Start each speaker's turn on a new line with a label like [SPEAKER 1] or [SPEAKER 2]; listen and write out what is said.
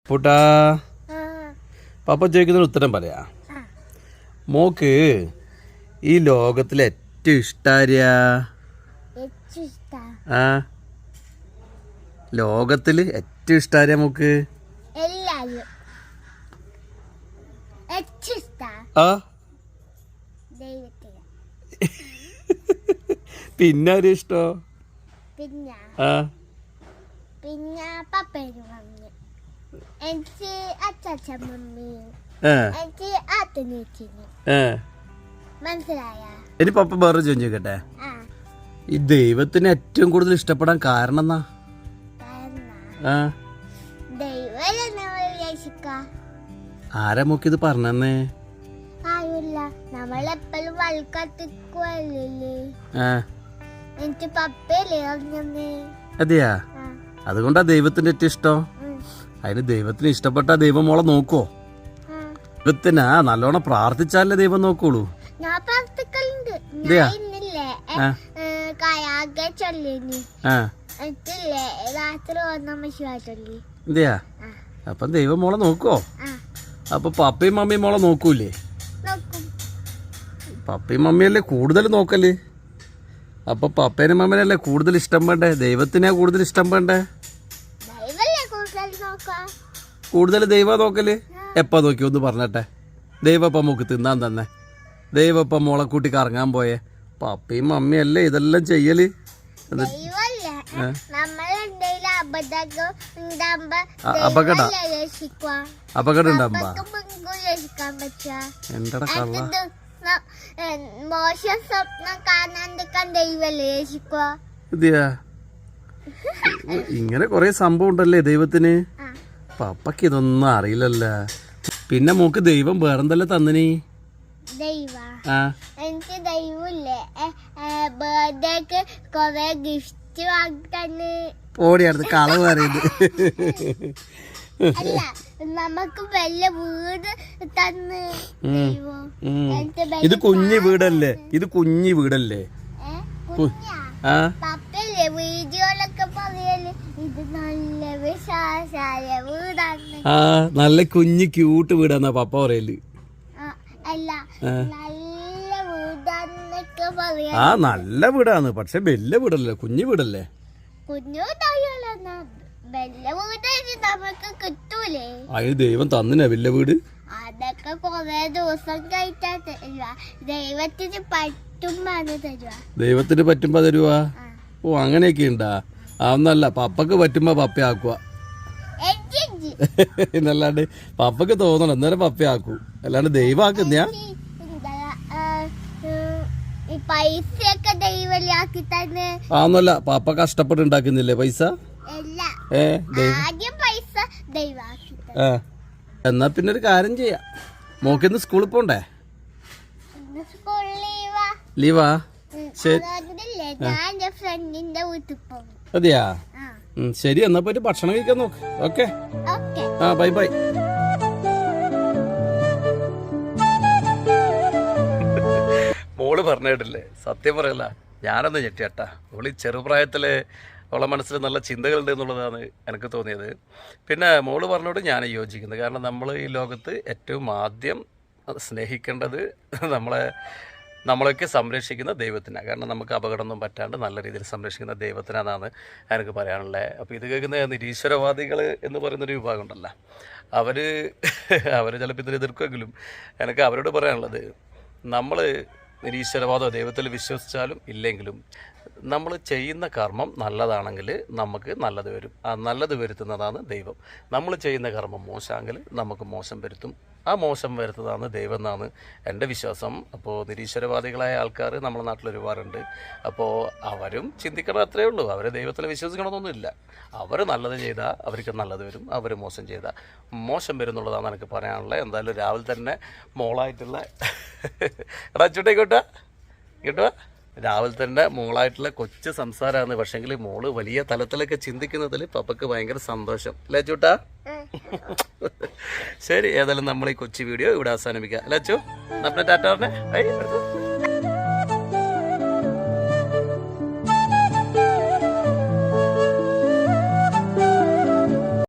[SPEAKER 1] പൂട്ടാ പാപ്പ ചോദിക്കുന്നൊരു ഉത്തരം പറയാ. മോക്ക് ഈ ലോകത്തിലെ ഏറ്റവും ഇഷ്ടാര്യ? ആ ലോകത്തില് ഏറ്റവും ഇഷ്ടാര്യ മോക്ക്? ആ പിന്നെ ആരും ഇഷ്ടോ? ആ
[SPEAKER 2] പിന്നെ പപ്പേനും മമ്മി, എനിക്ക് അച്ചാച്ച മമ്മിയും, എനിക്ക് ആത്തനേച്ചിനും. മനസ്സിലായ?
[SPEAKER 1] ഇനി പപ്പ വേറെ ചോദിച്ചു ചോദിക്കട്ടെ, ഈ ദൈവത്തിന് ഏറ്റവും കൂടുതൽ ഇഷ്ടപ്പെടാൻ കാരണം എന്നാ? ആരാ മോക്ക് ഇത് പറഞ്ഞേ?
[SPEAKER 2] ആയില്ല, നമ്മളെപ്പോഴും വൽക്കത്തിക്കുവല്ലേ. എനിക്ക് പപ്പയല്ലേ പറഞ്ഞേ.
[SPEAKER 1] അതെയാ? അതുകൊണ്ടാ ദൈവത്തിന്റെ ഏറ്റവും ഇഷ്ടം. അതിന് ദൈവത്തിന് ഇഷ്ടപ്പെട്ട ദൈവം മോളെ നോക്കുവോ? ദൈവത്തിനാ നല്ലോണം പ്രാർത്ഥിച്ചാലേ ദൈവം നോക്കുള്ളൂ.
[SPEAKER 2] ഞാൻ പ്രാർത്ഥിക്കലുണ്ട്. രാത്രി
[SPEAKER 1] ഇതെയാ? അപ്പൊ ദൈവം മോളെ നോക്കുവോ? അപ്പൊ പപ്പയും മമ്മിയും മോളെ നോക്കൂലേ? പപ്പയും മമ്മിയല്ലേ കൂടുതൽ നോക്കല്. അപ്പൊ പപ്പേനും മമ്മേനല്ലേ കൂടുതൽ ഇഷ്ടം വേണ്ടേ? ദൈവത്തിനാ കൂടുതൽ ഇഷ്ടം വേണ്ടേ? കൂടുതൽ ദൈവ നോക്കല്. എപ്പാ നോക്കി ഒന്ന് പറഞ്ഞട്ടെ. ദൈവപ്പം മോക്ക് തിന്നാൻ തന്നെ, ദൈവപ്പം മോളെ കൂട്ടി കറങ്ങാൻ പോയേ, പപ്പയും മമ്മിയല്ലേ ഇതെല്ലാം ചെയ്യല്. അപകടം ഉണ്ടാകുമ്പോ എന്തടാ കള്ള
[SPEAKER 2] മോശം സ്വപ്നം കാണാണ്ടിരിക്കാൻ ദൈവല്ലേ രക്ഷിക്കുക.
[SPEAKER 1] ഇങ്ങനെ കൊറേ സംഭവം ഉണ്ടല്ലേ ദൈവത്തിന്. പപ്പക്ക് ഇതൊന്നും അറിയില്ലല്ലോ. പിന്നെ മോക്ക് ദൈവം വേറെന്തല്ലേ തന്നിനി?
[SPEAKER 2] എനിക്ക് ദൈവമില്ലേ ബർത്ത്ഡേക്ക് കൊറേ ഗിഫ്റ്റ് വാങ്ങിത്തന്ന്.
[SPEAKER 1] ഓടിയായിരുന്നു കളവ് പറയുന്നത്.
[SPEAKER 2] അല്ല, നമുക്ക് വലിയ വീട് തന്ന്.
[SPEAKER 1] ഇത് കുഞ്ഞു വീടല്ലേ? ഇത് കുഞ്ഞു വീടല്ലേ?
[SPEAKER 2] പപ്പല്ലേ വീഡിയോയിലൊക്കെ പറയല് ഇത് നല്ല വിശാല വീടാണ്.
[SPEAKER 1] നല്ല കുഞ്ഞു ക്യൂട്ട് വീടാന്നാ പപ്പ പറയല്.
[SPEAKER 2] അല്ല, നല്ല വീടാന്നൊക്കെ പറയാ.
[SPEAKER 1] നല്ല വീടാണ്, പക്ഷെ വലിയ വീടല്ലേ, കുഞ്ഞു വീടല്ലേ?
[SPEAKER 2] കുഞ്ഞു വീടായാലെന്നാ വലിയ വീട് നമുക്ക് കിട്ടൂലേ?
[SPEAKER 1] അതിന് ദൈവം തന്നിനാ വലിയ വീട്.
[SPEAKER 2] അതൊക്കെ കൊറേ ദിവസം കഴിച്ചാ തരുക. ദൈവത്തിന് പറ്റുമ്പോ തരുക.
[SPEAKER 1] ദൈവത്തിന് പറ്റുമ്പോ തരുവാ? ഓ, അങ്ങനെയൊക്കെ ഉണ്ടാ? അതൊന്നല്ല, പപ്പക്ക് പറ്റുമ്പോ പപ്പയാക്കുക. എന്നല്ലാണ്ട് പപ്പക്ക് തോന്നണം എന്നാലും പപ്പയാക്കൂ, അല്ലാണ്ട് ദൈവം ആക്കുന്നയാ?
[SPEAKER 2] പൈസയൊക്കെ ദൈവല്ലേ ആക്കി തന്നെ.
[SPEAKER 1] ആന്നല്ല, പപ്പ കഷ്ടപ്പെട്ട് ഉണ്ടാക്കുന്നില്ലേ പൈസ? എന്നാ പിന്നെ ഒരു കാര്യം ചെയ്യാം, മോക്കിന്ന് സ്കൂളിൽ പോണ്ടേ? ലീവാ? അതെയാ? ശരി, എന്നാ പോയിട്ട് ഭക്ഷണം കഴിക്കാൻ നോക്ക്. Okay, bye bye. മോള് പറഞ്ഞിട്ടില്ലേ, സത്യം പറയല്ല, ഞാനൊന്ന് ഞെട്ടിയാട്ടാ. മോള് ചെറുപ്രായത്തില് അവളെ മനസ്സിൽ നല്ല ചിന്തകളുണ്ട് എന്നുള്ളതാണ് എനിക്ക് തോന്നിയത്. പിന്നെ മോള് പറഞ്ഞോട് ഞാൻ യോജിക്കുന്നത്. കാരണം നമ്മൾ ഈ ലോകത്ത് ഏറ്റവും ആദ്യം സ്നേഹിക്കേണ്ടത് നമ്മളൊക്കെ സംരക്ഷിക്കുന്ന ദൈവത്തിനാണ്. കാരണം നമുക്ക് അപകടമൊന്നും പറ്റാണ്ട് നല്ല രീതിയിൽ സംരക്ഷിക്കുന്ന ദൈവത്തിനാണെന്നാണ് എനിക്ക് പറയാനുള്ളത്. അപ്പോൾ ഇത് കേൾക്കുന്ന നിരീശ്വരവാദികൾ എന്ന് പറയുന്നൊരു വിഭാഗം ഉണ്ടല്ലോ, അവർ ചിലപ്പോൾ ഇതിന് എതിർക്കുമെങ്കിലും എനിക്ക് അവരോട് പറയാനുള്ളത്, നമ്മൾ നിരീശ്വരവാദമോ ദൈവത്തിൽ വിശ്വസിച്ചാലും ഇല്ലെങ്കിലും നമ്മൾ ചെയ്യുന്ന കർമ്മം നല്ലതാണെങ്കിൽ നമുക്ക് നല്ലത് വരും. ആ നല്ലത് വരുത്തുന്നതാണ് ദൈവം. നമ്മൾ ചെയ്യുന്ന കർമ്മം മോശമെങ്കിൽ നമുക്ക് മോശം വരുത്തും. ആ മോശം വരുത്തുന്നതാണ് ദൈവം എന്നാണ് എൻ്റെ വിശ്വാസം. അപ്പോൾ നിരീശ്വരവാദികളായ ആൾക്കാർ നമ്മുടെ നാട്ടിൽ ഒരുപാടുണ്ട്. അപ്പോൾ അവരും ചിന്തിക്കണം, അത്രയേ ഉള്ളൂ. അവർ ദൈവത്തിൽ വിശ്വസിക്കണമെന്നൊന്നുമില്ല. അവർ നല്ലത് ചെയ്താൽ അവർക്ക് നല്ലത് വരും, അവർ മോശം ചെയ്താൽ മോശം വരും എന്നുള്ളതാണ് എനിക്ക് പറയാനുള്ളത്. എന്തായാലും രാവിലെ തന്നെ മോളായിട്ടുള്ള എടാ ചൂട്ടേക്കോട്ടാ കേട്ടോ, രാവിലെ തന്നെ മോളായിട്ടുള്ള കൊച്ചു സംസാരമാണ്. പക്ഷെങ്കിൽ മോള് വലിയ തലത്തിലൊക്കെ ചിന്തിക്കുന്നതിൽ പപ്പക്ക് ഭയങ്കര സന്തോഷം അല്ലേ ചൂട്ടാ? ശരി, ഏതായാലും നമ്മൾ ഈ കൊച്ചു വീഡിയോ ഇവിടെ അവസാനിപ്പിക്കാം. അല്ലേ അച്ചു? നമ്മുടെ ടാറ്റ പറഞ്ഞേ.